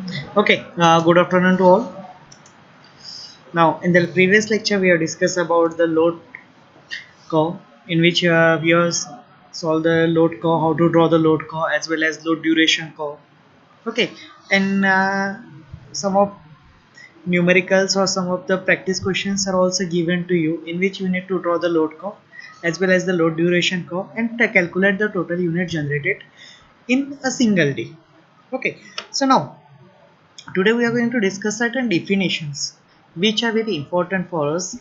Okay, good afternoon to all. Now, in the previous lecture, we have discussed about the load curve, in which we have solved the load curve, how to draw the load curve, as well as load duration curve. Okay, and some of numericals or some of the practice questions are also given to you, in which you need to draw the load curve, as well as the load duration curve, and to calculate the total unit generated in a single day. Okay, so now today we are going to discuss certain definitions which are very important for us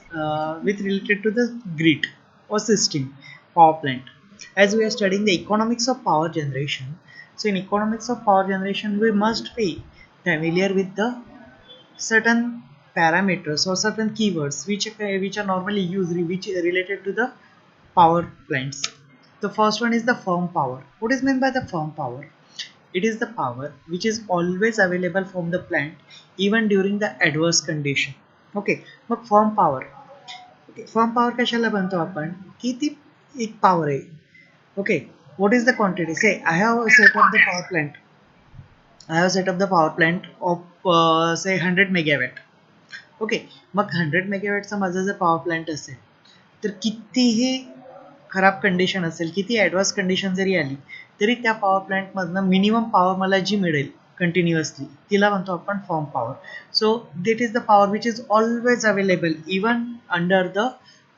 with related to the grid or system power plant. As we are studying the economics of power generation, so in economics of power generation we must be familiar with the certain parameters or certain keywords which are normally used which are related to the power plants. The first one is the firm power. What is meant by the firm power? It is the power which is always available from the plant even during the adverse condition. Okay, mug firm power. Firm power कशाला बनतो आपण की ती एक power आहे. Okay, what is the quantity? Say I have set up the power plant. I have set up the power plant of say 100 megawatt. Okay, मग 100 मेगावॅटचा माझा जर power plant असेल तर कितीही खराब कंडिशन असेल, किती ॲडव्हान्स कंडिशन जरी आली तरी त्या पॉवर प्लांटमधनं मिनिमम पॉवर मला जी मिळेल कंटिन्युअसली तिला म्हणतो आपण firm power. So that is the power which is always available even under the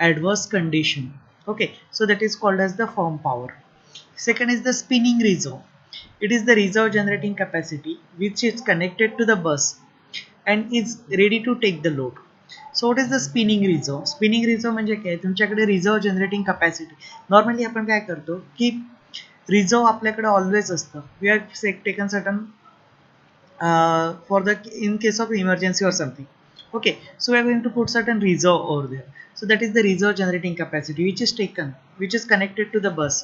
adverse condition. Okay, so that is called as the firm power. Second is the spinning reserve. It is the reserve generating capacity which is connected to the bus and is ready to take the load. So what is the spinning reserve? Spinning reserve म्हणजे काय? तुमच्याकडे reserve generating capacity. Normally आपण काय करतो की reserve आपल्याकडे always असतं. We are taken certain for the in case of emergency or something. Okay, so we are going to put certain reserve over there. So that is the reserve generating capacity which is taken, which is connected to the bus.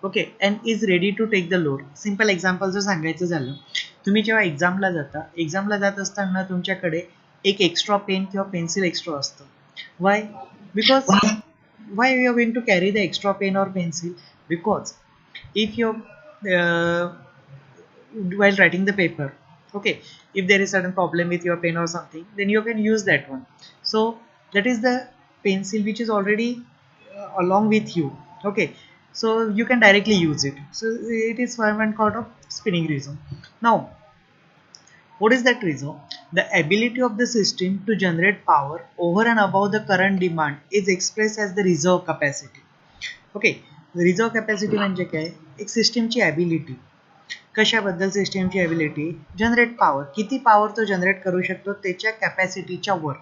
Okay, and is ready to take the load. Simple example जर सांगायचं झालं, तुम्ही जेव्हा एक्झामला जात असताना तुमच्याकडे एक extra pen किंवा पेन्सिल एक्स्ट्रा असतं. Why? Because why you are going to carry the extra pen or pencil? Because if you while writing the paper, okay, if there is certain problem with your pen or something, then you can use that one. So that is the pencil which is already along with you. Okay, so you can directly use it. So it is one kind of spinning reason. Now what is that reason? The ability of the system to generate power over and above the current demand is expressed as the reserve capacity. Okay, reserve capacity म्हणजे काय? एक सिस्टीमची ability. कशाबद्दल? सिस्टीमची ability generate power. किती power तो generate करू शकतो त्याच्या कॅपॅसिटीच्या वर.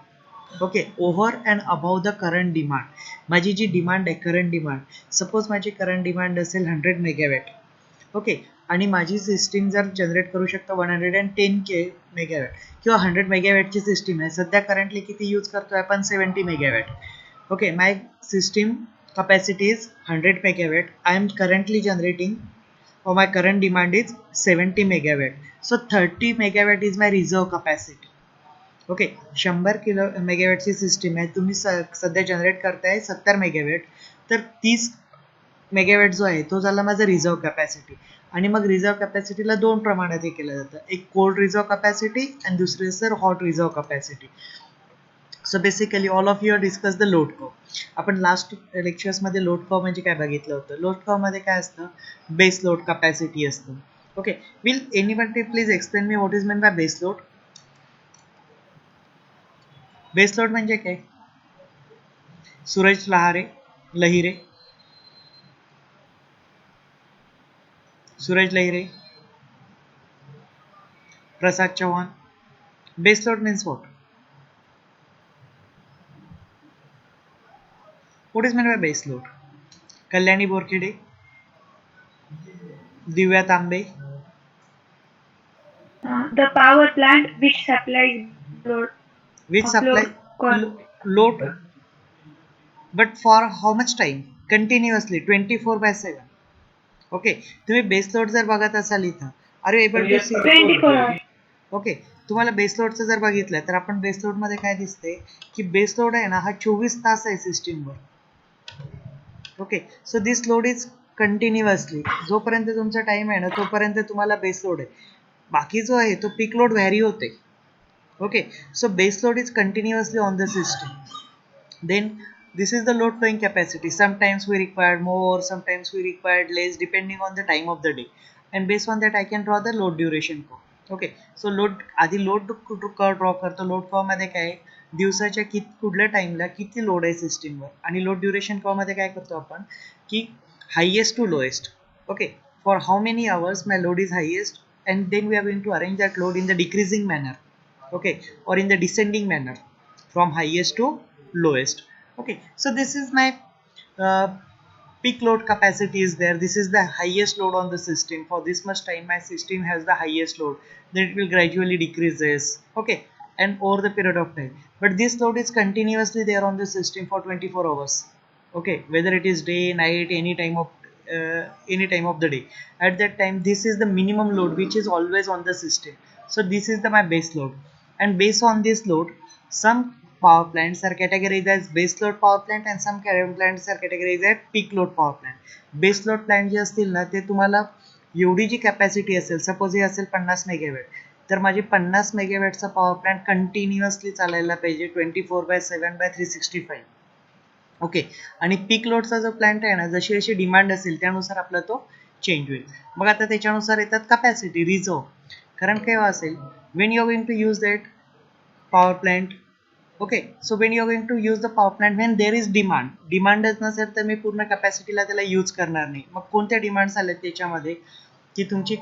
Okay, over and above the current demand. माझी जी डिमांड आहे, करंट डिमांड, सपोज माझी करंट डिमांड असेल 100 मेगावॅट. ओके, आणि माझी सिस्टीम जर जनरेट करू शकतो 110 मेगावॅट किंवा 100 मेगावॅटची सिस्टीम आहे. सध्या करंटली किती यूज करतोय आपण? 70 megawatt. Okay, my system capacity is 100 megawatt. I am currently generating, or my current demand is 70 megawatt. So 30 megawatt is my reserve capacity. Okay, 100 kilo मेगावॅटची सिस्टीम आहे, तुम्ही सध्या जनरेट करताय 70 मेगावॅट, तर 30 मेगावॅट जो आहे तो झाला माझा रिझर्व कॅपॅसिटी. आणि मग रिझर्व कॅपॅसिटीला दोन प्रमाणात हे केलं जातं, एक कोल्ड रिझर्व कॅपॅसिटी आणि दुसरी sir hot reserve capacity. So basically all of you discuss the load curve. आपण लास्ट लेक्चर्समध्ये लोड कर्व म्हणजे काय बघितलं होतं? लोड कर्वमध्ये काय असतं? बेस लोड कॅपॅसिटी असतं. Okay, will anybody please explain me what is meant by base load? Base load म्हणजे काय? Suraj Lahire, Suraj Lahire, Prasad Chavan. Base load means what? What is meant by base load? Kalyani Borkhede, Divya तांबे. The power plant which supplies load. Which supply load, but for how much time? Continuously 24/7. Okay, तुम्ही base load जर बघत असाल इथं, are you able to see? 24 hours. Okay, तुम्हाला base लोडचं जर बघितलं तर आपण बेस लोड मध्ये काय दिसते की बेस लोड आहे ना हा 24 तास आहे सिस्टीमवर. Okay, so this load is continuously. जोपर्यंत तुमचा टाइम आहे ना तोपर्यंत तुम्हाला बेस लोड आहे. बाकी जो आहे तो पीक लोड व्हॅरी होते. Okay, so base load is continuously on the system. Then this is the load flowing capacity. Sometimes we require more, sometimes we require less, depending on the time of the day. And based on that, I can draw the load duration curve. Okay, so load आधी load curve draw करतो. load curve मध्ये काय आहे, दिवसाच्या कुठल्या टाइमला किती load आहे सिस्टीमवर, आणि लोड ड्युरेशन कर्व मध्ये काय करतो आपण की highest to lowest. Okay, for how many hours my load is highest, and then we are going to arrange that load in the decreasing manner, okay, or in the descending manner from highest to lowest. Okay, so this is my uh, peak load capacity is there. This is the highest load on the system. For this much time my system has the highest load, then it will gradually decreases. Okay, and over the period of time, but this load is continuously there on the system for 24 hours. Okay, whether it is day, night, any time of the day, at that time this is the minimum load which is always on the system. So this is the my base load, and based on this load, some power plants are categorized as base load power plant and some plants are categorized as peak load power plant. Base load plant जे असतील ना ते तुम्हाला एवढी जी capacity असेल, suppose हे असेल 50 megawatt, तर माझी 50 मेगावॅटचा power plant continuously चालायला पाहिजे 24/7/365. ओके, आणि पीक लोडचा जो प्लांट आहे ना, जशी जशी डिमांड असेल त्यानुसार आपला तो चेंज होईल. मग आता त्याच्यानुसार येतात कॅपॅसिटी, रिझर्व. कारण केव्हा असेल, when you are going to use that power plant. Okay, so when you are going to use the power plant when there is डिमांडच नसेल तर मी पूर्ण कॅपॅसिटीला त्याला यूज करणार नाही. मग कोणत्या डिमांड्स आल्या त्याच्यामध्ये की तुमची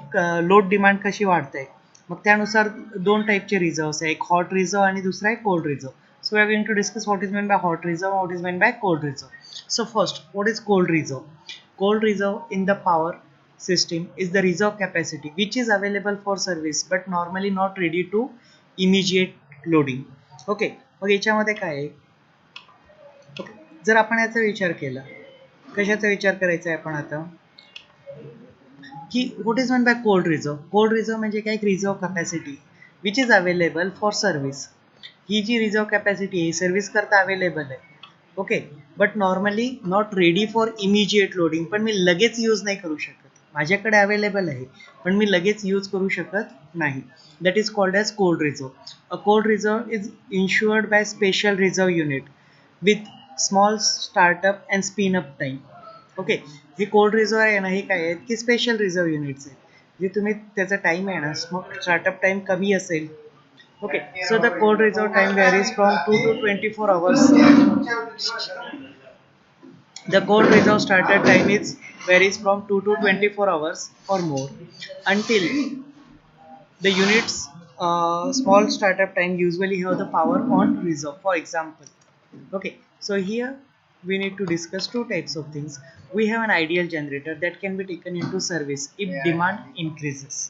लोड डिमांड कशी वाढते, मग त्यानुसार दोन टाईपचे रिझर्व्स आहे, एक हॉट रिझर्व आणि दुसरा आहे cold reserve. So we are going to discuss what is meant by hot reserve, what is meant by cold reserve. So first, what is cold reserve? Cold reserve in the power system is the reserve capacity which is available for service but normally not ready to immediate loading. Okay, मग याच्यामध्ये काय आहे, okay, जर आपण याचा विचार केला, कशाचा विचार करायचा आहे आपण आता की what is meant by cold reserve? Cold reserve म्हणजे काय, एक reserve capacity which is available for service. ही जी रिझर्व कॅपॅसिटी आहे सर्व्हिस करता अवेलेबल आहे. Okay, but normally not ready for immediate loading, पण मी लगेच यूज नाही करू शकत. माझ्याकडे अवेलेबल आहे पण मी लगेच यूज करू शकत नाही. That is called as cold reserve. A cold reserve is ensured by special reserve unit with small startup and spin up time. Okay, हे कोल्ड रिझर्व आहे ना, हे काय आहेत की स्पेशल रिझर्व युनिट्स आहेत, जे तुम्ही त्याचा टाईम आहे ना, स्टार्टअप टाईम कमी असेल. Okay, so the cold reserve time varies from 2 to 24 hours. The cold reserve started time is varies from 2 to 24 hours or more until the units small startup time usually have the power on reserve. For example, okay, so here we need to discuss two types of things. We have an ideal generator that can be taken into service if demand increases.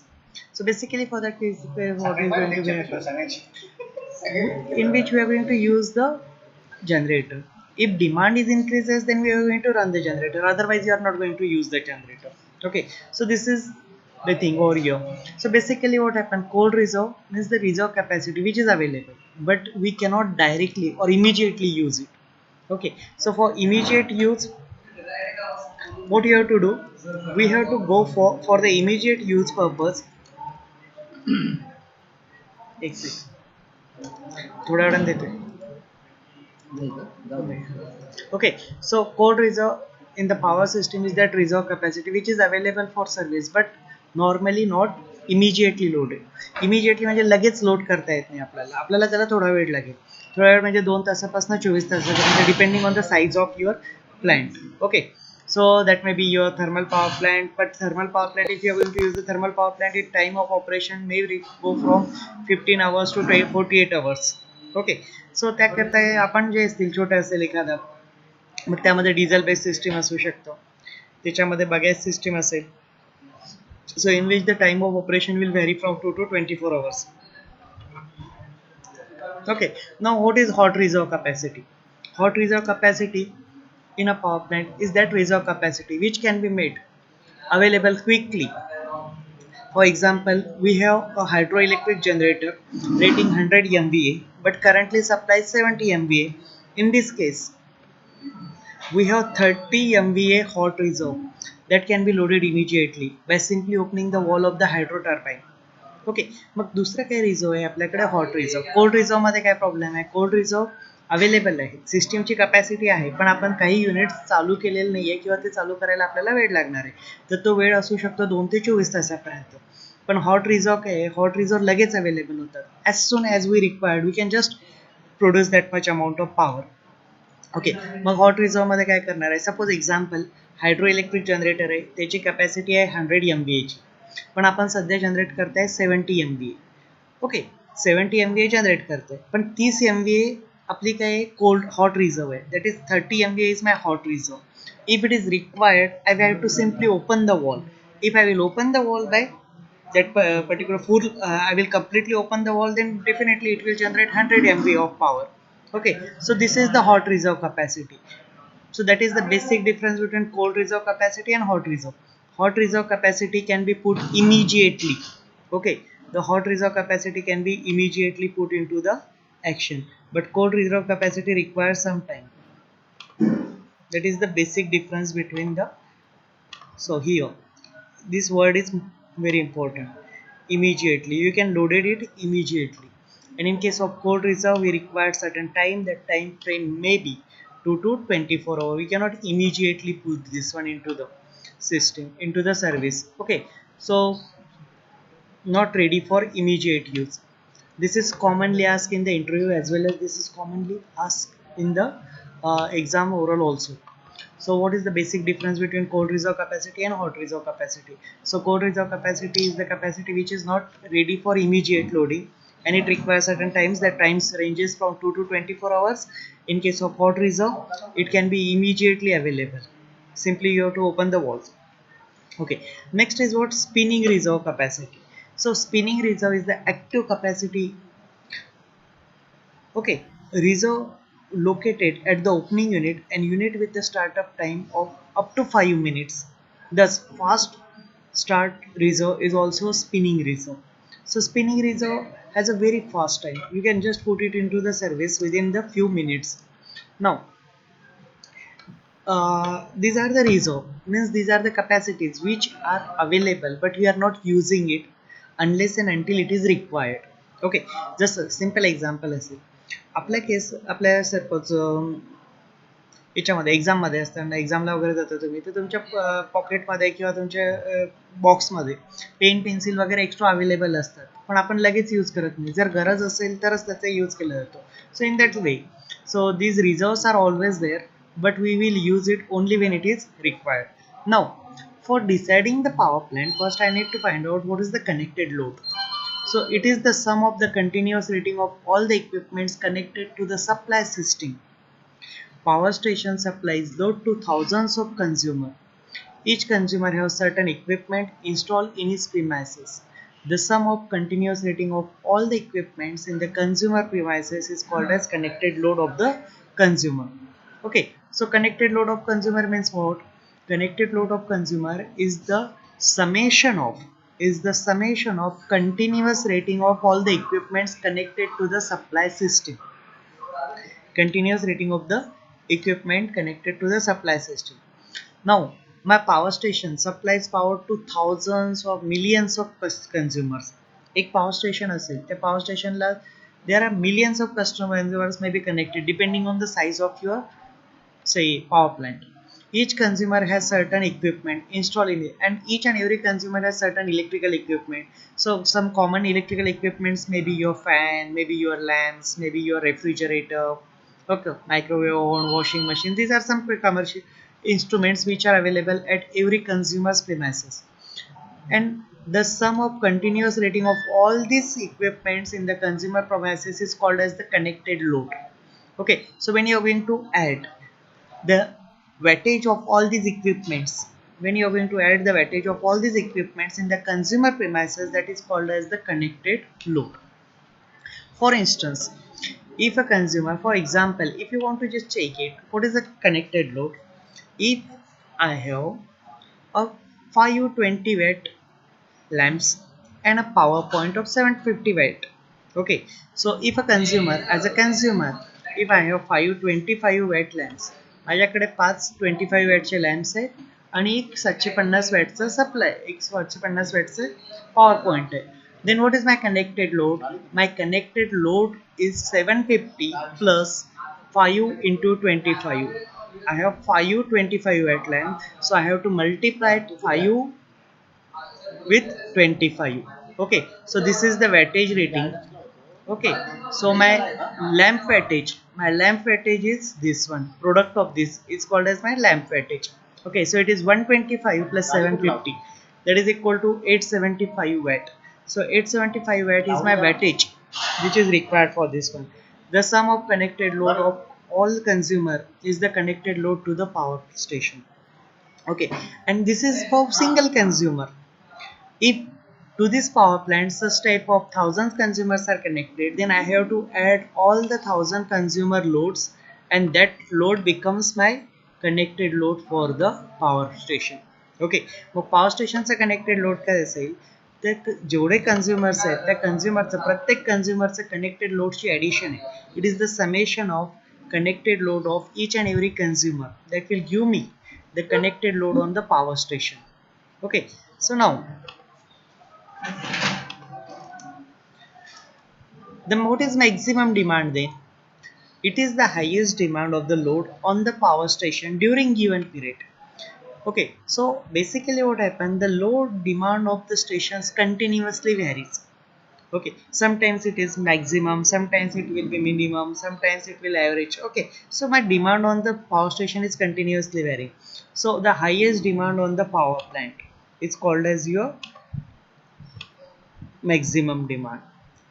So basically for that case, what is going to be happen, in which we are going to use the generator. If demand is increases, then we are going to run the generator. Otherwise, you are not going to use the generator. Okay, so this is the thing over here. So basically, what happened? Cold reserve means the reserve capacity which is available, but we cannot directly or immediately use it. Okay, so for immediate use, what you have to do? We have to go for the immediate use purpose. एक second. थोड्या वेळाने देतोय. Okay, so cold reserve in the power system is that reserve capacity which is available for service but normally not immediately loaded. Immediately म्हणजे लगेच load करता येत नाही आपल्याला, आपल्याला त्याला थोडा वेळ लागेल. थोडा वेळ म्हणजे 2 तासापासून 24 तासापर्यंत depending on the size of your plant. Okay, so that may be your thermal power plant, but thermal power plant, if you are going to use the thermal power plant, its time of operation may go from 15 hours to 48 hours. Okay, सो त्याकरता आपण जे असतील छोटे असेल एखादा, मग त्यामध्ये diesel based system असू शकतो, त्याच्यामध्ये बगॅस सिस्टीम असेल. So in which the time of operation will vary from 2 to 24 hours. Okay, now what is hot reserve capacity? Hot reserve capacity in a power plant is that reserve capacity which can be made available quickly. For example, we have a hydroelectric generator rating 100 MVA but currently supplies 70 MVA. In this case, we have 30 MVA hot reserve that can be loaded immediately by simply opening the wall of the hydro turbine. Okay, मग दुसरं काय reserve आहे आपल्याकडे, hot reserve. Cold रिझर्वमध्ये काय problem आहे, cold reserve available आहे, सिस्टीमची capacity आहे, पण आपण काही युनिट्स चालू केलेले नाही आहे किंवा ते चालू करायला आपल्याला वेळ लागणार आहे, तर तो वेळ असू शकतो 2 ते 24 तासापर्यंत. पण हॉट रिझर्व काय आहे, हॉट रिझर्व लगेच अवेलेबल होतात. As soon as we required we can just produce that much amount of power. Okay, मग हॉट रिझर्वमध्ये काय करणार आहे, suppose example hydroelectric generator आहे, त्याची कॅपॅसिटी आहे 100 MVA ची, पण आपण सध्या जनरेट करताय 70 MVA. ओके, 70 MVA जनरेट करतोय, पण 30 MVA आपली काय कोल्ड हॉट रिझर्व आहे, that is 30 MVA is my hot reserve. If it is required I will have to simply open the wall. If I will open the wall by that particular full I will completely open the wall, then definitely it will generate 100 MVA of power. Okay, so this is the hot reserve capacity. So that is the basic difference between cold reserve capacity and hot reserve. Hot reserve capacity can be put immediately. Okay, the hot reserve capacity can be immediately put into the action, but cold reserve capacity requires some time. That is the basic difference between the. So here this word is very important. Immediately, you can loaded it immediately, and in case of cold reserve we require certain time. That time frame may be 2 to 24 hours. We cannot immediately put this one into the system, into the service. Okay, so not ready for immediate use. This is commonly asked in the interview as well as this is commonly asked in the exam oral also. So what is the basic difference between cold reserve capacity and hot reserve capacity? So cold reserve capacity is the capacity which is not ready for immediate loading, and it requires certain times. That times ranges from 2 to 24 hours. In case of hot reserve, it can be immediately available. Simply you have to open the walls. Okay, next is what spinning reserve capacity. So spinning reserve is the active capacity. Okay, reserve located at the opening unit and unit with the startup time of up to 5 minutes. Thus, fast start reserve is also spinning reserve. So spinning reserve has a very fast time. You can just put it into the service within the few minutes. Now, these are the reserve, means these are the capacities which are available but we are not using it unless and until it is required. Okay, just a simple example असेल, आपल्या case आपल्या suppose याच्यामध्ये एक्झाममध्ये असताना एक्झामला वगैरे जातो तुम्ही, तर तुमच्या पॉकेटमध्ये किंवा तुमच्या बॉक्समध्ये पेन पेन्सिल वगैरे एक्स्ट्रा अवेलेबल असतात, पण आपण लगेच यूज करत नाही. जर गरज असेल तरच त्याचा यूज केला जातो. So in that way, so these reserves are always there, but we will use it only when it is required. Now, for deciding the power plant, first I need to find out what is the connected load. So it is the sum of the continuous rating of all the equipments connected to the supply system. Power station supplies load to thousands of consumers. Each consumer has certain equipment installed in his premises. The sum of continuous rating of all the equipments in the consumer premises is called as connected load of the consumer. Okay, so connected load of consumer means what? Connected load of consumer is the summation of continuous rating of all the equipments connected to the supply system. Continuous rating of the equipment connected to the supply system. Now, my power station supplies power to thousands or millions of consumers. एक power station असेल, त्या power stationला there are millions of consumers may be connected depending on the size of your say power plant. Each consumer has certain equipment installed in it, and each and every consumer has certain electrical equipment. So some common electrical equipments may be your fan, maybe your lamps, maybe your refrigerator, okay, microwave oven, washing machine. These are some commercial instruments which are available at every consumer's premises, and the sum of continuous rating of all these equipments in the consumer premises is called as the connected load. Okay, so when you are going to add the wattage of all these equipments, when you are going to add the wattage of all these equipments in the consumer premises, that is called as the connected load. For instance, if a consumer, for example, if you want to just check it, what is the connected load? If I have a 520 watt lamps and a power point of 750 watt. Okay, so if a consumer, as a consumer, if I have 525 watt lamps, माझ्याकडे 5 25 वॅटचे lamps आहेत आणि एक 750 वॅटचा supply, एक 750 वॅटचे power point आहे. Then what is my connected load? My connected load is 750 plus 5 into 25. I have 525 at length, so I have to multiply 5 with 25. Okay, so this is the wattage rating. Okay, so my lamp wattage is this one. Product of this is called as my lamp wattage. Okay, so it is 125 plus 750, that is equal to 875 watt. So 875 watt is my wattage which is required for this one. The sum of connected load of all consumer is the connected load to the power station. Okay, and this is for single consumer. If to this power plant such type of thousands consumers are connected, then I have to add all the thousand consumer loads, and that load becomes my connected load for the power station. Okay, मग power स्टेशनचा connected load काय असेल तर जेवढे consumers आहेत त्या कन्झ्युमरचं प्रत्येक कन्झ्युमरचं कनेक्टेड लोडची ॲडिशन आहे. It is the summation of connected load of each and every consumer that will give me the connected load on the power station. Okay, so now then what is maximum demand then? It is the highest demand of the load on the power station during given period. Okay, so basically what happened, the load demand of the stations continuously varies. Okay, sometimes it is maximum, sometimes it will be minimum, sometimes it will average. Okay, so my demand on the power station is continuously varying. So the highest demand on the power plant is called as your maximum demand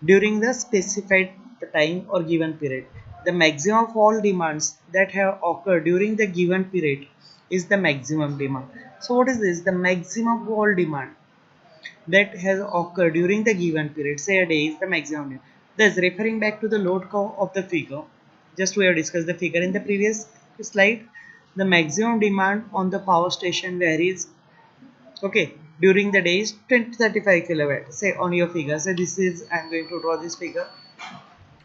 during the specified time or given period. The maximum of all demands that have occurred during the given period is the maximum demand. So what is this? The maximum of all demand that has occurred during the given period, say a day, is the maximum demand. Thus, referring back to the load curve of the figure, just we have discussed the figure in the previous slide, the maximum demand on the power station varies. Okay, during the day is 2035 kilowatt. Say on your figure, say this is, I'm going to draw this figure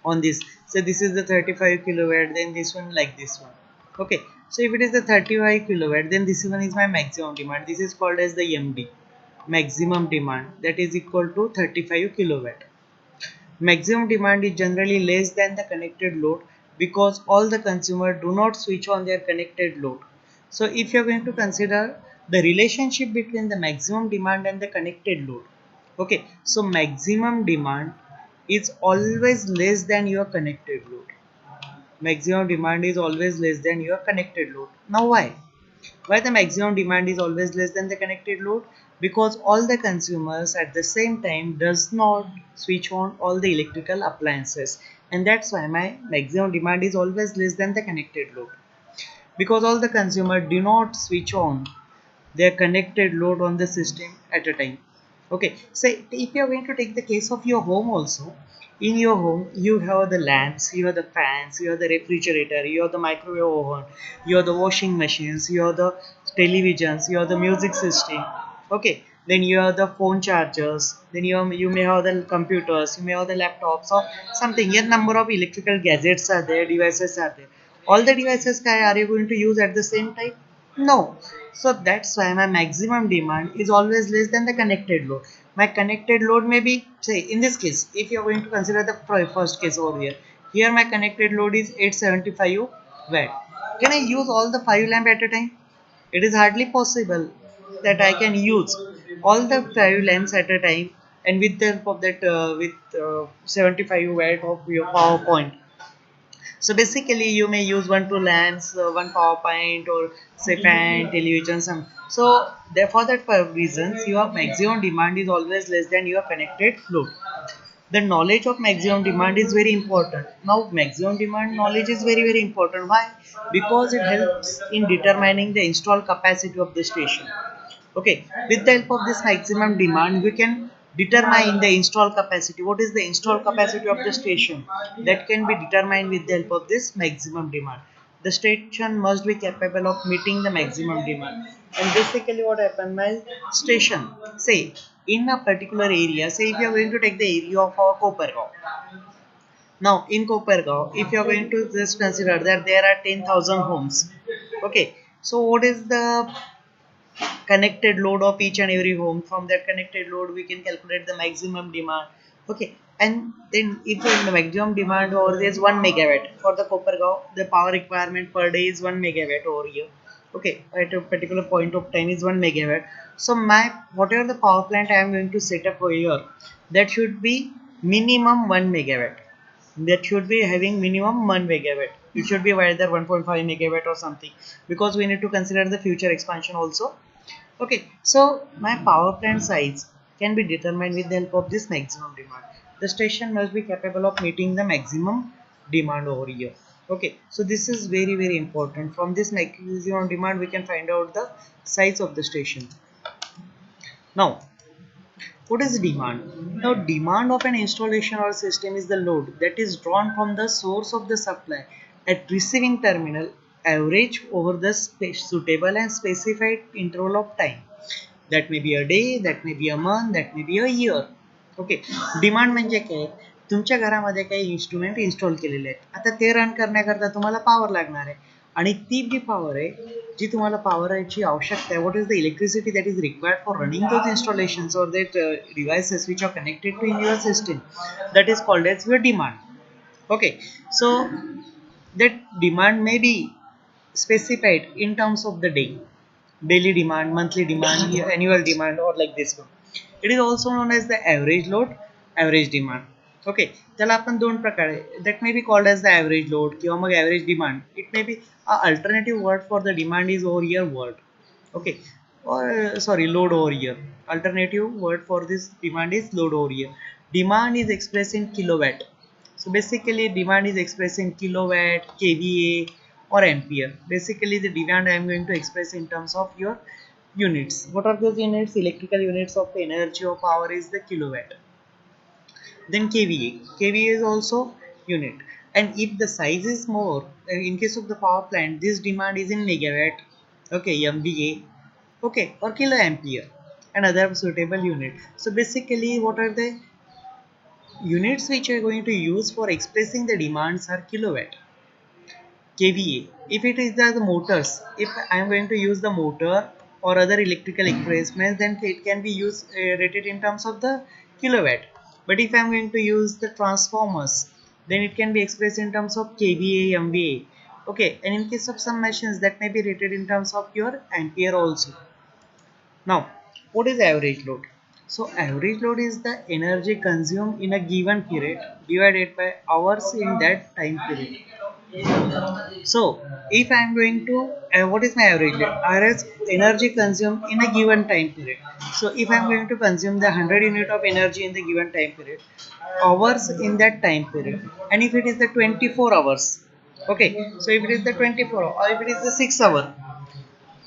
on this. So this is the 35 kilowatt, then this one like this one. Okay, so if it is the 35 kilowatt, then this one is my maximum demand. This is called as the MD, maximum demand, that is equal to 35 kilowatt. Maximum demand is generally less than the connected load because all the consumer do not switch on their connected load. So if you are going to consider the relationship between the maximum demand and the connected load, okay, so maximum demand is always less than your connected load. Maximum demand is always less than your connected load. Now why? Why the maximum demand is always less than the connected load? Because all the consumers at the same time does not switch on all the electrical appliances, and that's why my maximum demand is always less than the connected load, because all the consumer do not switch on their connected load on the system at a time. Okay, so if you are going to take the case of your home also, in your home you have the lamps, you have the fans, you have the refrigerator, you have the microwave oven, you have the washing machines, you have the televisions, you have the music system. Okay, then you have the phone chargers, then you may have the computers, you may have the laptops or something. Yet number of electrical gadgets are there, devices are there. All the devices are you going to use at the same time? No. So that's why my maximum demand is always less than the connected load. My connected load may be, say in this case, if you are going to consider the first case over here my connected load is 875 watt. Can I use all the 5 lamp at a time? It is hardly possible that I can use all the 5 lamps at a time, and with the help of that with 75 watt of your power point. So basically, you may use one two lamps, one power point, or say fan, television, some. So therefore, that for reasons, your maximum demand is always less than your connected load. The knowledge of maximum demand is very important. Now, maximum demand knowledge is very important. Why? Because it helps in determining the install capacity of the station. Okay, with the help of this maximum demand, we can determine the install capacity. What is the install capacity of the station? That can be determined with the help of this maximum demand. The station must be capable of meeting the maximum demand. And basically, what happened? My station, say in a particular area, say if you are going to take the area of our Kopergaon. Now, in Kopergaon, if you are going to just consider that there are 10,000 homes. Okay, so what is the connected load of each and every home. From that connected load we can calculate the maximum demand. Okay, and then if in the maximum demand over there is 1 megawatt for the Kopargaon, the power requirement per day is 1 megawatt over here. Okay, at a particular point of time is 1 megawatt. So my whatever the power plant I am going to set up over here, that should be minimum 1 megawatt. That should be having minimum 1 megawatt. It should be either 1.5 megawatt or something, because we need to consider the future expansion also. Okay, so my power plant size can be determined with the help of this maximum demand. The station must be capable of meeting the maximum demand over here. Okay, so this is very important. From this maximum demand we can find out the size of the station. Now, what is demand? Now, demand of an installation or system is the load that is drawn from the source of the supply at receiving terminal, average over the suitable and specified interval of time. That may be a day, that may be a month, that may be a year. Okay, demand म्हणजे काय? तुमच्या घरामध्ये काही instrument install केलेले आहेत. आता ते run करण्याकरता तुम्हाला पॉवर लागणार आहे, आणि ती जी पॉवर आहे, जी तुम्हाला पॉवरची आवश्यकता आहे, what is the electricity that is required for running those installations or that devices which are connected to in your system, that is called as your demand. Okay, so that demand may be specified in terms of the day, daily demand, monthly demand, annual demand, or like this one. It is also known as the average load, average demand. Okay, त्याला आपण दोन प्रकारे, that may be called as the average load किंवा मग average demand. It may be a alternative word for the demand is over here word. Okay, or sorry, load over here. Alternative word for this demand is load over here. Demand is expressed in kilowatt. So basically demand is expressed in kilowatt, kVA or ampere. Basically the demand I am going to express in terms of your units. What are those units? Electrical units of energy or power is the kilowatt. Then kVA. kVA is also unit. And if the size is more, in case of the power plant, this demand is in megawatt, okay, MVA, okay, or kiloampere, and other suitable unit. So basically what are the units which are going to use for expressing the demands are kilowatt, kVA. If it is the motors, if I am going to use the motor or other electrical equipment, then it can be used rated in terms of the kilowatt. But if I am going to use the transformers, then it can be expressed in terms of kVA, MVA. Okay, and in case of some machines, that may be rated in terms of your ampere also. Now, what is average load? So, average load is the energy consumed in a given period divided by hours in that time period. So, if I am going to, what is my average load? Average energy consumed in a given time period. So, if I am going to consume the 100 unit of energy in the given time period, hours in that time period, and if it is the 24 hours, okay, so if it is the 24 or if it is the 6 hour,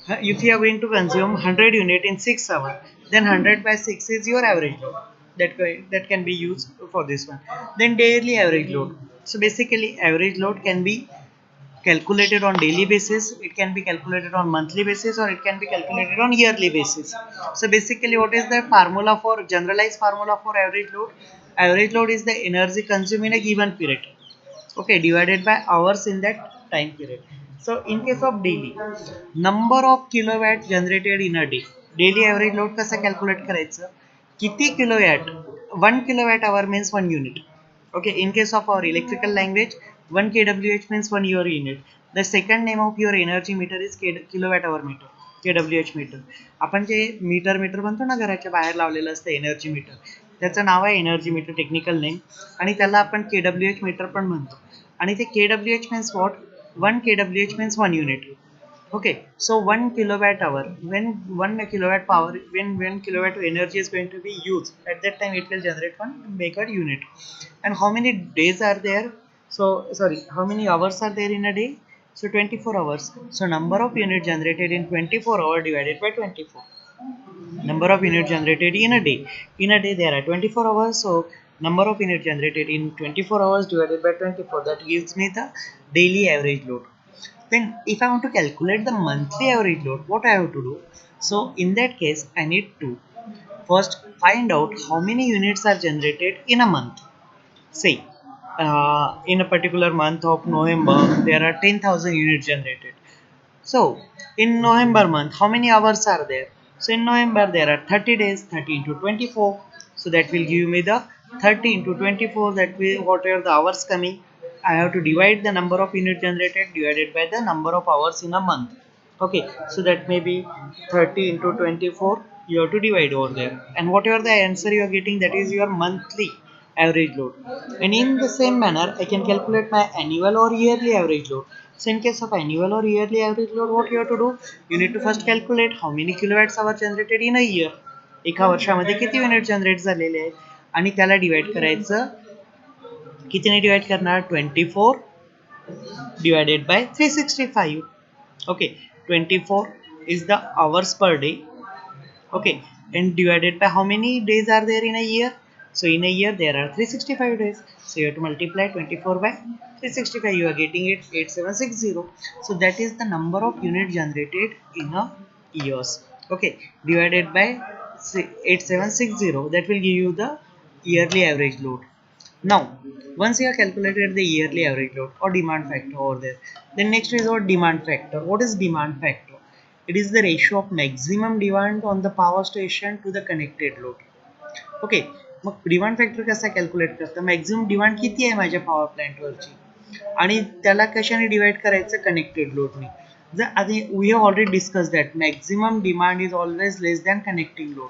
if you are going to consume 100 unit in 6 hours, then 100 by 6 is your average load. That can be used for this one. Then daily average load. So basically average load can be calculated on daily basis, it can be calculated on monthly basis, or it can be calculated on yearly basis. So basically what is the formula for generalized formula for average load? Average load is the energy consumed in a given period, okay, divided by hours in that time period. So in case of daily, number of kilowatt generated in a day. Daily average load कसं calculate करायचं? किती kilowatt? 1 kilowatt hour means 1 unit. Okay, in case of our electrical language, 1 kWh means 1 your unit. The second name of your energy meter is kilowatt hour meter, kWh meter. आपण जे metre म्हणतो ना, घराच्या बाहेर लावलेलं असतं energy meter, त्याचं नाव आहे energy meter, technical name, आणि त्याला आपण KWH मीटर पण म्हणतो. आणि ते KWH means what? 1 KWH means 1 unit. Okay, so 1 kilowatt hour, when 1 kilowatt power, when 1 kilowatt energy is going to be used, at that time it will generate 1 mega unit. And how many days are there? So sorry, how many hours are there in a day? So 24 hours. So number of unit generated in 24 hours divided by 24. Number of units generated in a day. In a day there are 24 hours, so number of units generated in 24 hours divided by 24, that gives me the daily average load. Then if I want to calculate the monthly average load, what I have to do? So in that case I need to first find out how many units are generated in a month. Say in a particular month of November there are 10,000 units generated. So in November month, how many hours are there? So in November there are 30 days, 30 into 24. So that will give me the 30 into 24. That will whatever the hours coming. I have to divide the number of unit generated divided by the number of hours in a month. Okay, so that may be 30 into 24. You have to divide over there, and whatever the answer you are getting, that is your monthly average load. And in the same manner, I can calculate my annual or yearly average load. So in case of annual or yearly average load, what you have to do, you need to first calculate how many kilowatts hour generated in a year. एका वर्षामध्ये किती unit generate झालेले आहेत आणि त्याला divide करायचं. कितीने divide करणार? 24 divided by 365. Okay, 24 is the hours per day. Okay, and divided by how many days are there in a year? So in a year there are 365 days, so you have to multiply 24 by 365. You are getting it 8760. So that is the number of units generated in a years. Okay, divided by 8760, that will give you the yearly average load. Now, once you have calculated the yearly average load or demand factor over there, then next is our demand factor. What is demand factor? It is the ratio of maximum demand on the power station to the connected load. Okay, mug demand factor कसा calculate करता? Maximum demand किती आहे माझ्या power प्लॅन्टवरची आणि त्याला कशाने divide करायचं? Connected लोडने. जर आधी we have already discussed that maximum demand is always less than connecting load.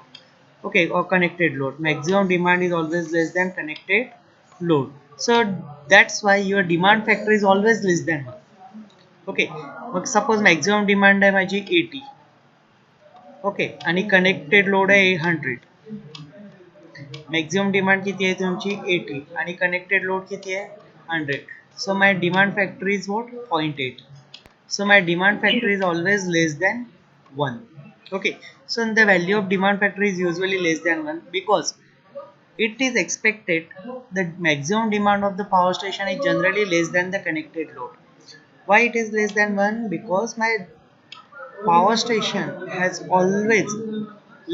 Okay, or connected load. Maximum demand is always less than connected load. So that's why your demand factor is always less than 1. Okay, mug suppose maximum demand आहे माझी 80. Okay, आणि connected load आहे 100. Maximum demand किती आहे तुमची? 80 आणि connected load किती आहे? 100. So my demand factor is what? 0.8. So my demand factor is always less than 1. Okay, so the value of demand factor is usually less than 1 because it is expected that maximum demand of the power station is generally less than the connected load. Why it is less than 1? Because my power station has always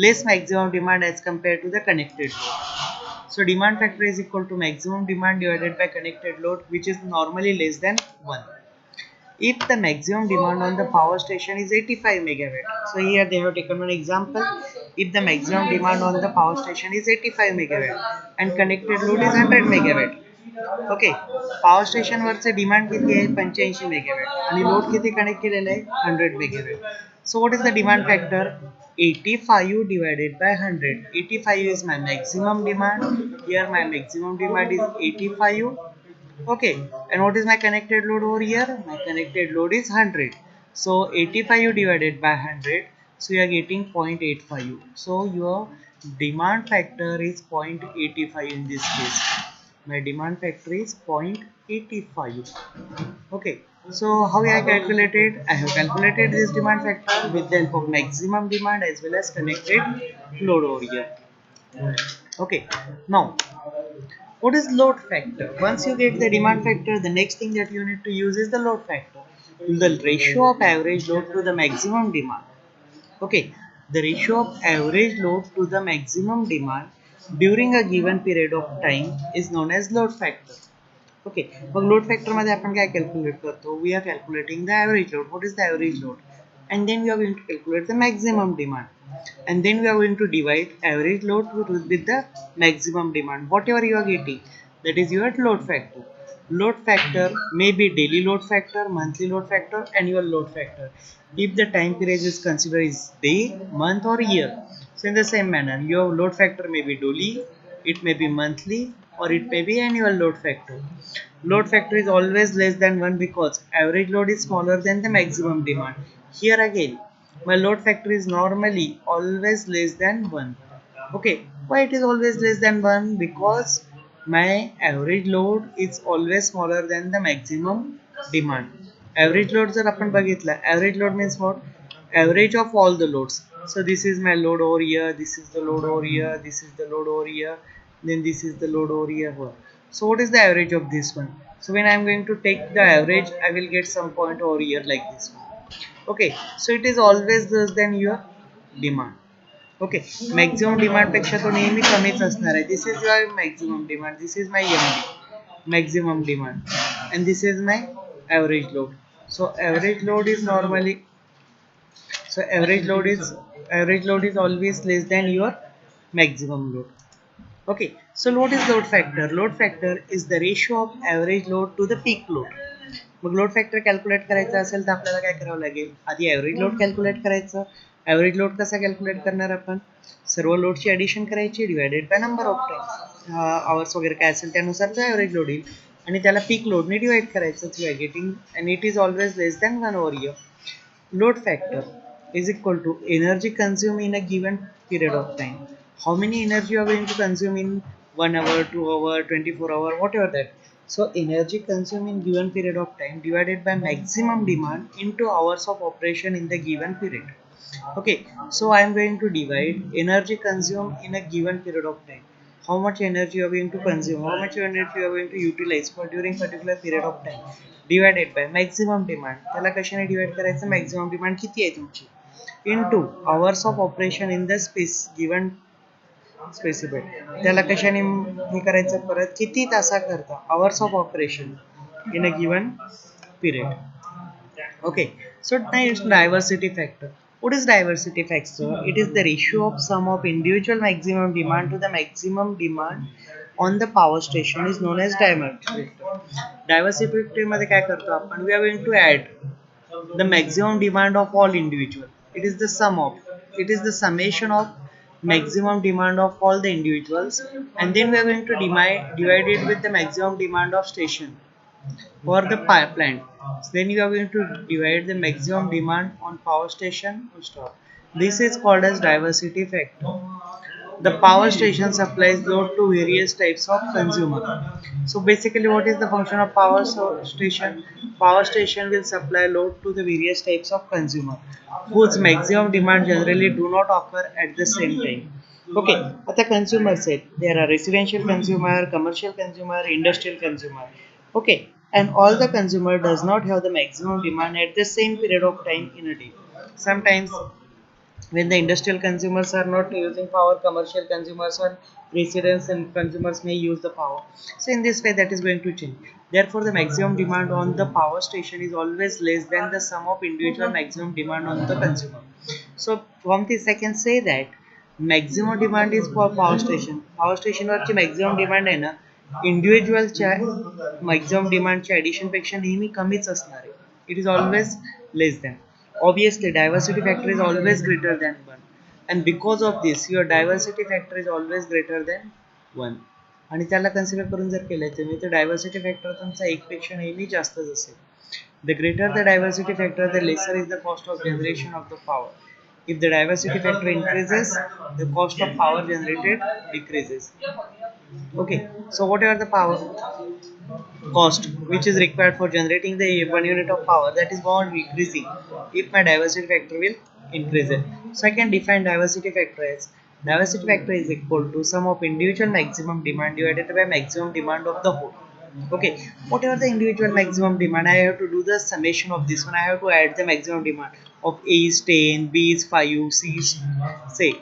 less maximum demand as compared to the connected load. So demand factor is equal to maximum demand divided by connected load, which is normally less than 1. If the maximum demand on the power station is 85 megawatt, so here they have taken one example. If the maximum demand on the power station is 85 megawatt and connected load is 100 megawatt, okay, power स्टेशनवरचे demand किती आहे? 85 megawatt आणि load किती connect केलेलं आहे? 100 megawatt. So what is the demand factor? 85 divided by 100. 85 is my maximum demand. Here my maximum demand is 85. Okay, and what is my connected load over here? My connected load is 100. So 85 divided by 100. So you are getting 0.85. So your demand factor is 0.85 in this case. My demand factor is 0.85. Okay, so how I calculated? I have calculated this demand factor with the help of maximum demand as well as connected load over here. Okay, now what is load factor? Once you get the demand factor, the next thing that you need to use is the load factor. The ratio of average load to the maximum demand. Okay, the ratio of average load to the maximum demand during a given period of time is known as load factor. Okay, mug load factor मध्ये आपण काय calculate करतो? We are calculating the average load. What is the average load? And then we are going to calculate the maximum demand. And then we are going to divide average load with the maximum demand. Whatever you are getting, that is your load factor. Load factor may be daily load factor, monthly load factor, annual load factor. If the time period is considered is day, month or year. So in the same manner, your load factor may be daily, it may be monthly, or it may be annual load factor. Load factor is always less than 1 because average load is smaller than the maximum demand. Here again, my load factor is normally always less than 1. Okay, why it is always less than 1? Because my average load is always smaller than the maximum demand. Average load जर आपण बघितला, average load means what? Average of all the loads. So this is my load over here, this is the load over here, this is the load over here, then this is the load over here. So what is the average of this one? So when I am going to take the average, I will get some point over here like this one. Okay, so it is always less than your demand. Okay, maximum demand पेक्षा तो नेहमी कमीच असणार आहे. This is your maximum demand, this is my MD maximum demand, and this is my average load. So average load is normally So average load is always less than your maximum load. Okay, so load is load factor. Load factor is the ratio of average load to the peak load. Mug load factor calculate करायचा असेल तर आपल्याला काय करावं लागेल, आधी average load calculate करायचं. Average load कसा कॅल्क्युलेट करणार आपण, सर्व लोडची ॲडिशन करायची divided by number of times, hours वगैरे काय असेल त्यानुसार तो ॲव्हरेज लोड येईल आणि त्याला पीक लोडने डिवाइड करायचं. You are getting and it is always less than 1/n. Load factor is equal to energy consumed in a given period of time. How many energy you are going to consume in 1 hour, 2 hour, 24 hour, whatever that. So energy consumed in given period of time divided by maximum demand into hours of operation in the given period. Okay, so I am going to divide energy consumed in a given period of time. How much energy you are going to consume, how much energy you are going to utilize for during particular period of time, divided by maximum demand. त्याला कशाने divide करायचं, maximum demand किती आहे तुमची, into hours of operation in the space given specified. त्याला कशाने हे करायचं, परत किती तासा करता, hours of operation in a given period. Okay, so now it's diversity factor. What is diversity factor? It is the ratio of sum of individual maximum demand to the maximum demand on the power station is known as diversity factor. Diversity factor मध्ये काय करतो आपण, we are going to add the maximum demand of all individual. It is the sum of, it is the summation of maximum demand of all the individuals, and then we are going to divide it with the maximum demand of station for the power plant. Then you are going to divide the maximum demand on power station or store. This is called as diversity factor. The power station supplies load to various types of consumer. So basically what is the function of station? Power station will supply load to the various types of consumer whose maximum demand generally do not occur at the same time. Okay, at the consumer side there are residential consumer, commercial consumer, industrial consumer. Okay, and all the consumer does not have the maximum demand at the same period of time in a day. Sometimes when the industrial consumers are not using power, commercial consumers or residents and consumers may use the power. So in this way that is going to change. Therefore the maximum demand on the power station is always less than the sum of individual maximum demand on the consumer. So from this I can say that maximum demand is for power station. Power station वरची maximum demand आहे ना, इंडिव्हिज्युअलच्या maximum डिमांडच्या addition पेक्षा नेहमी कमीच असणार आहे. It is always less than. Obviously diversity factor is always greater than 1, and because of this your diversity factor is always greater than 1. आणि त्याला कन्सिडर करून जर केलं तुम्ही तर डायव्हर्सिटी फॅक्टर तुमचा 1 पेक्षा नेहमी जास्तच असेल. The greater the diversity factor, the lesser is the cost of generation of the power. If the diversity factor increases, the cost of power generated decreases. Okay, so whatever the power cost which is required for generating the 1 unit of power, that is more decreasing if my diversity factor will increase it. So I can define diversity factor as, diversity factor is equal to sum of individual maximum demand divided by maximum demand of the whole. Okay, whatever the individual maximum demand, I have to do the summation of this one. I have to add the maximum demand of A is 10, B is 5, C is, say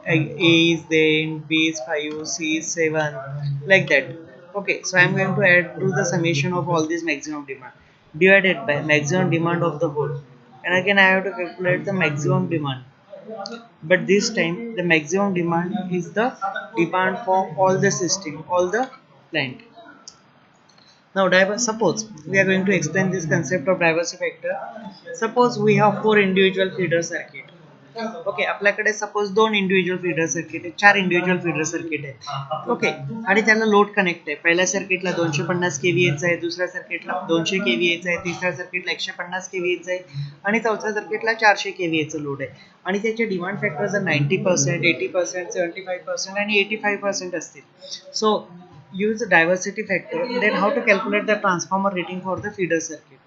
A is 10, B is 5, C is 7, like that. Okay, so I am going to add to the summation of all these maximum demand divided by maximum demand of the whole, and again I have to calculate the maximum demand, but this time the maximum demand is the demand for all the system, all the plant. Now suppose we are going to explain this concept of diversity factor. Suppose we have 4 individual feeder circuit. Okay, आपल्याकडे suppose 2 individual feeder circuit आहे, 4 individual feeder circuit आहे. Okay, आणि त्याला load connect आहे. पहिल्या सर्किटला 250 केव्हीएचा आहे, दुसऱ्या सर्किटला 200 केव्हीएचा आहे, तिसऱ्या सर्किटला 150 केव्हीएचा आहे आणि चौथ्या सर्किटला 400 केव्हीएचं लोड आहे. आणि त्याचे डिमांड फॅक्टर जर 90%, 80%, 75% आणि 85% असतील. सो use the diversity factor, then how to calculate the transformer rating for the feeder circuit,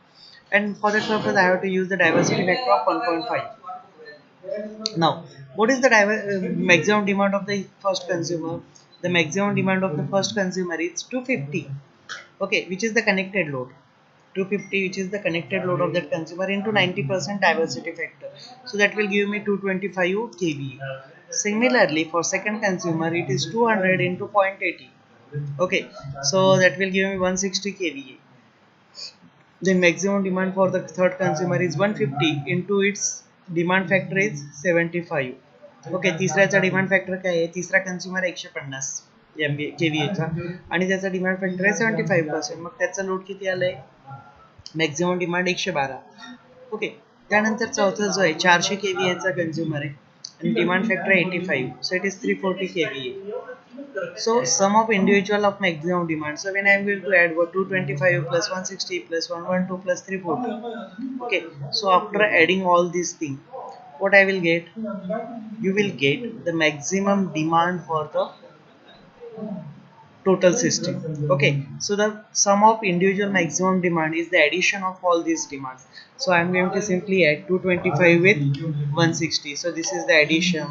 and for that purpose I have to use the diversity factor of 1.5. Now what is the maximum demand of the first consumer? The maximum demand of the first consumer is 250, okay, which is the connected load. 250, which is the connected load of that consumer, into 90% diversity factor, so that will give me 225 kVA. Similarly for second consumer it is 200 into 0.80. Okay, so that will give me 160 kVA. The maximum demand for the third consumer is 150 into its demand factor is 75. Okay, तिसऱ्याचा demand factor काय आहे? तिसरा consumer 150 MVA KVA आणि त्याचा demand factor आहे 75%. मग त्याचा load किती आलाय? Maximum demand 112. ओके, त्यानंतर चौथा जो आहे 400 KVA चा कन्झ्युमर आहे आणि demand factor 85, so it is 340 KVA. So sum of individual of maximum demand. So when I am going to add what 225 plus 160 plus 112 plus 340. Okay. So after adding all these things, what I will get? You will get the maximum demand for the total system. Okay, so the sum of individual maximum demand is the addition of all these demands. So I am going to simply add 225 with 160. So this is the addition,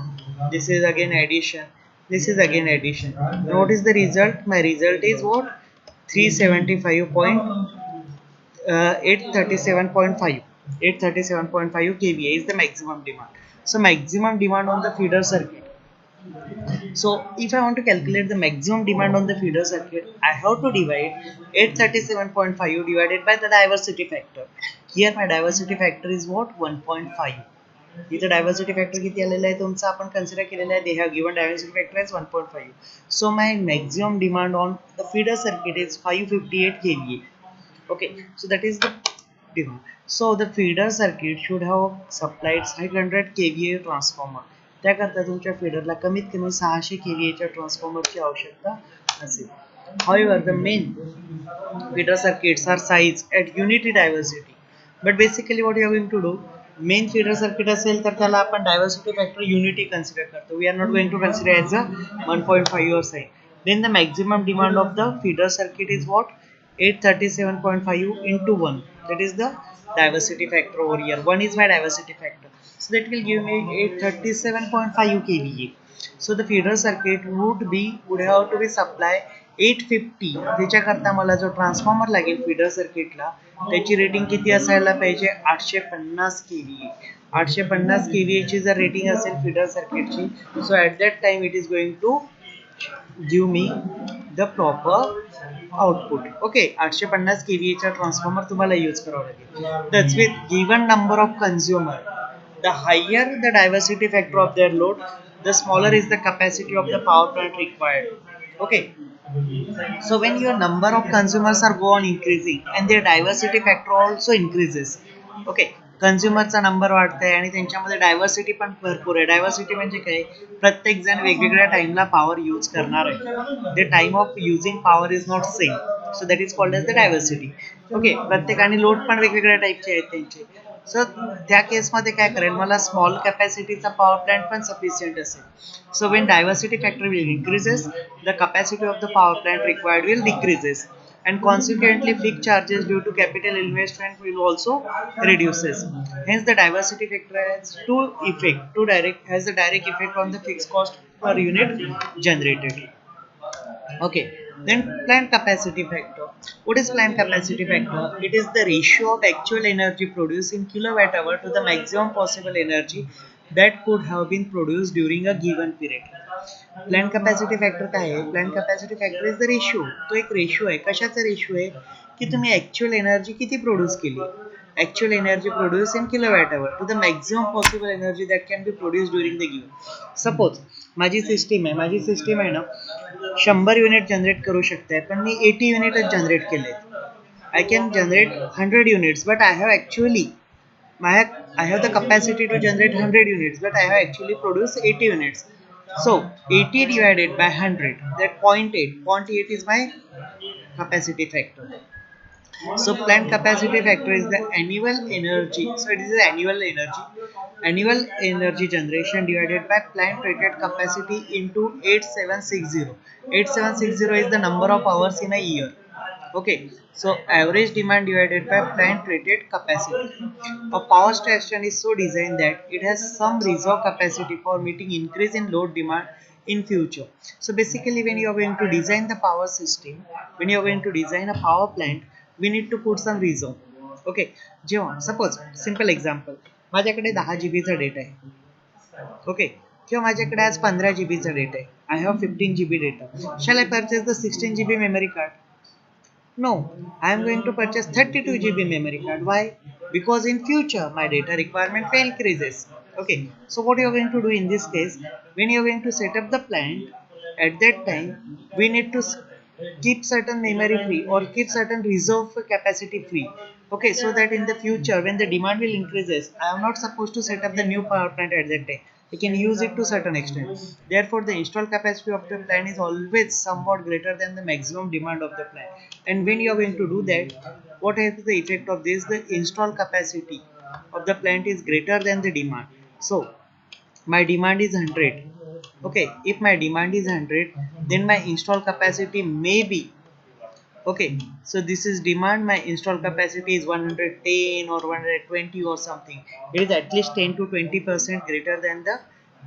this is again addition, this is again addition. Now what is the result? My result is what? 837.5 kVA is the maximum demand. So maximum demand on the feeder circuit. So if I want to calculate the maximum demand on the feeder circuit, I have to divide 837.5 divided by the diversity factor. Here my diversity factor is what? 1.5. इथं diversity factor किती आलेला आहे तुमचा? आपण consider केलेला आहे. They have given diversity factor is 1.5. So my maximum demand on the feeder circuit is 558 kVA. Okay, so that is the demand. So the feeder circuit should have supplied 500 kVA transformer. त्याकरता तुमच्या फीडरला कमीत कमी 600 kVA च्या ट्रान्सफॉर्मरची आवश्यकता असेल. However, the main feeder circuits are sized at unity diversity. But basically what you are going to do, main feeder circuit असेल तर त्याला आपण डायव्हर्सिटी फॅक्टर युनिटी कन्सिडर करतो. We are not going to consider as a 1.5 or sine. Then the maximum demand of the feeder circuit is what? 837.5 into 1. That is the diversity factor over here. 1 is my diversity factor. So that will give me 837.5 kVA. So the feeder circuit would have to be supply 850. त्याच्याकरता मला जो transformer लागेल feeder सर्किटला त्याची rating किती असायला पाहिजे? 850 kVA. 850 kVA ची जर रेटिंग असेल फीडर सर्किटची, so at that time it is going to give me the proper output. Okay, 850 kVA चा ट्रान्सफॉर्मर तुम्हाला यूज करावा लागेल. That's with given number of consumer, the higher the diversity factor of their load, the smaller is the capacity of the power plant required. Okay, so when your number of consumers are go on increasing and their diversity factor also increases. Okay, कन्झ्युमरचा number वाढतंय आणि त्यांच्यामध्ये diversity पण भरपूर आहे. Diversity म्हणजे काय? प्रत्येक जण वेगवेगळ्या टाइमला पॉवर यूज करणार आहे. The time of using power is not same, so that is called as the diversity. Okay, प्रत्येकाने लोड पण वेगवेगळ्या टाईपचे आहेत त्यांचे. सो त्या केसमध्ये काय करेल, मला स्मॉल कॅपॅसिटीचा पॉवर प्लांट पण सफिशियंट असेल. So when diversity factor will increases, the capacity of the power plant required will decreases, and consequently fixed charges due to capital investment will also reduces. Hence the diversity factor has a direct effect on the fixed cost per unit generated. Okay, then plant capacity factor. What is plant capacity factor? It is the ratio of actual energy produced in kilowatt hour to the maximum possible energy that could have been produced during a given period. Plant capacity factor काय आहे? Plant capacity factor is the ratio. तो एक ratio आहे. कशाचा ratio आहे? की तुम्ही actual energy किती प्रोड्यूस केली. Actual energy produce in kilowatt hour to the maximum possible energy that can be produce during the given. Suppose माझी सिस्टीम आहे ना 100 युनिट जनरेट करू शकते, पण मी 80 युनिटच जनरेट केले. I can generate 100 units, but I have actually I have the capacity to generate 100 units, but I have actually produced 80 units. So 80 divided by 100, that 0.8. 0.8 is my capacity factor. So plant capacity factor is the annual energy. So it is the annual energy. Annual energy generation divided by plant rated capacity into 8760. 8760 is the number of hours in a year. Okay, so average demand divided by plant rated capacity. A power station is so designed that it has some reserve capacity for meeting increase in load demand in future. So basically when you are going to design the power system, when you are going to design a power plant, we need to put some reserve. Okay, जेव्हा suppose simple example, माझ्याकडे 10 GB चा data आहे. Okay, किंवा माझ्याकडे आज 15 GB चा data आहे. I have 15 GB data. Shall I purchase the 16 GB memory card? No, I am going to purchase 32 GB memory card. Why? Because in future my data requirement will increases. Okay, so what you are going to do in this case, when you are going to set up the plant, at that time we need to keep certain memory free or keep certain reserve capacity free. Okay, so that in the future when the demand will increases, I am not supposed to set up the new power plant at that time. We can use it to certain extent. Therefore, the installed capacity of the plant is always somewhat greater than the maximum demand of the plant. And when you are going to do that, what is the effect of this? The installed capacity of the plant is greater than the demand. So my demand is 100. Okay, if my demand is 100, then my install capacity may be, okay, so this is demand, my install capacity is 110 or 120 or something. It is at least 10 to 20% greater than the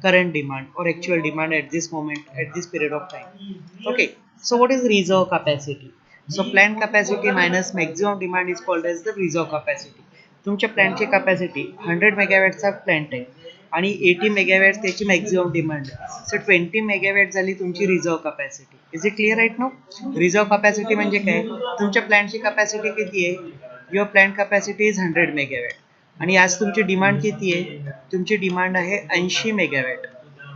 current demand or actual demand at this moment, at this period of time. Okay, so what is reserve capacity? So plant capacity minus maximum demand is called as the reserve capacity. तुमच्या प्लॅनची capacity 100 मेगावॅटचा plant आहे आणि 80 megawatt त्याची maximum demand आहे. सो 20 megawatt झाली तुमची reserve capacity. Is it clear right no? Reserve capacity म्हणजे काय? तुमच्या प्लॅन्टची कॅपॅसिटी किती आहे? Your plant capacity is 100 megawatt आणि आज तुमची डिमांड किती आहे? तुमची डिमांड आहे 80 मेगावॅट.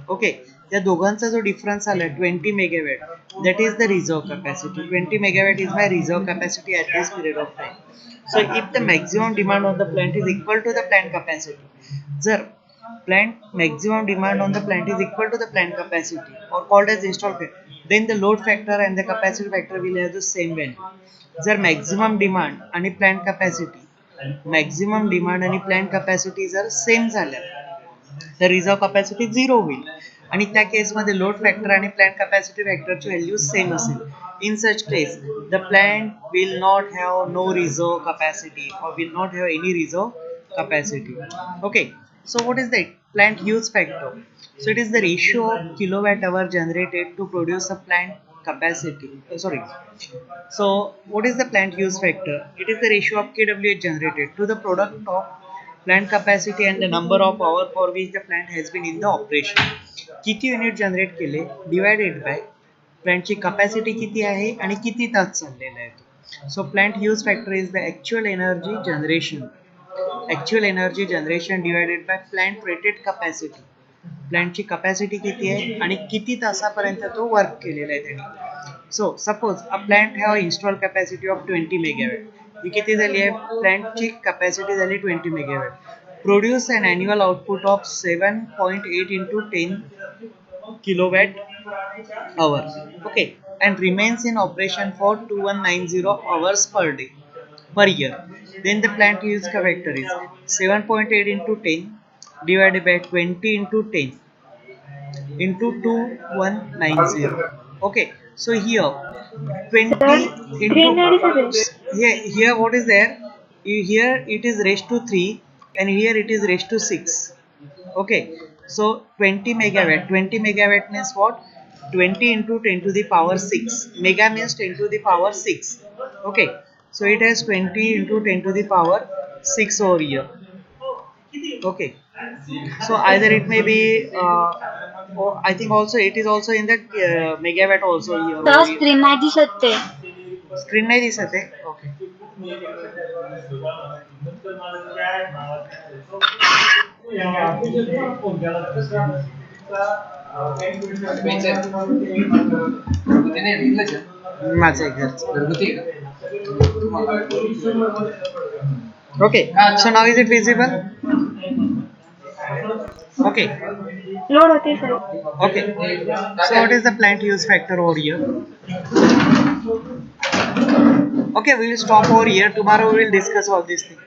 ओके, त्या दोघांचा जो डिफरन्स आला 20 megawatt, that is the reserve capacity. 20 megawatt is my reserve capacity at this period of time. So if the maximum demand on the plant is equal to the plant capacity, जर plant maximum demand on the plant is equal to the plant capacity or called as installed capacity, then the load factor and the capacity factor will have the same value. जर maximum demand आणि plant capacity, maximum demand आणि plant capacity जर same झाल्या तर reserve capacity 0 होईल आणि त्या केसमध्ये लोड फॅक्टर आणि प्लॅन्ट कॅपॅसिटी फॅक्टरची व्हॅल्यू सेम असेल. In such case the plant will not have no reserve capacity or will not have any reserve capacity. Okay, so what is the plant use factor? So it is the ratio of kilowatt hour generated to produce a plant capacity. Sorry, so what is the plant use factor? It is the ratio of kWh generated to the product of plant capacity and the number of hour for which the plant has been in the operation. किती unit generate केले divided by प्लांटची capacity किती आहे आणि किती तास चाललेला आहे तो. So plant use factor is the actual energy generation. Actual energy generation divided by plant rated capacity. प्लांटची कॅपॅसिटी किती आहे आणि किती तासापर्यंत तो वर्क केलेला आहे त्यांनी. So suppose a plant have install capacity of 20 megawatt. ही किती झाली आहे? प्लांटची कॅपॅसिटी झाली 20 megawatt. Produce an annual output of 7.8 into 10 kilowatt hour. Okay, and remains in operation for 2190 hours per day per year. Then the plant use factor is 7.8 into 10 divided by 20 into 10 into 2190. Okay, so here 20 Sir, into, screen नाही दिसत आहे. here what is there? Here it is raised to 3 and here it is raised to 6. Okay, so 20 megawatt. 20 megawatt means what? 20 into 10 to the power 6. Mega means 10 to the power 6. Okay, so it has 20 into 10 to the power 6 over here. Okay, so either it may be oh, I think also it is also in the megawatt also here sir over here. Screen नाही दिसत ते. Screen नाही दिसत आहे. Okay, माझं एक घरचं. Okay, so now is it visible? Okay, load होते sir. okay, so what is the plant use factor over here? Okay, we will stop over here. Tomorrow we will discuss all these things.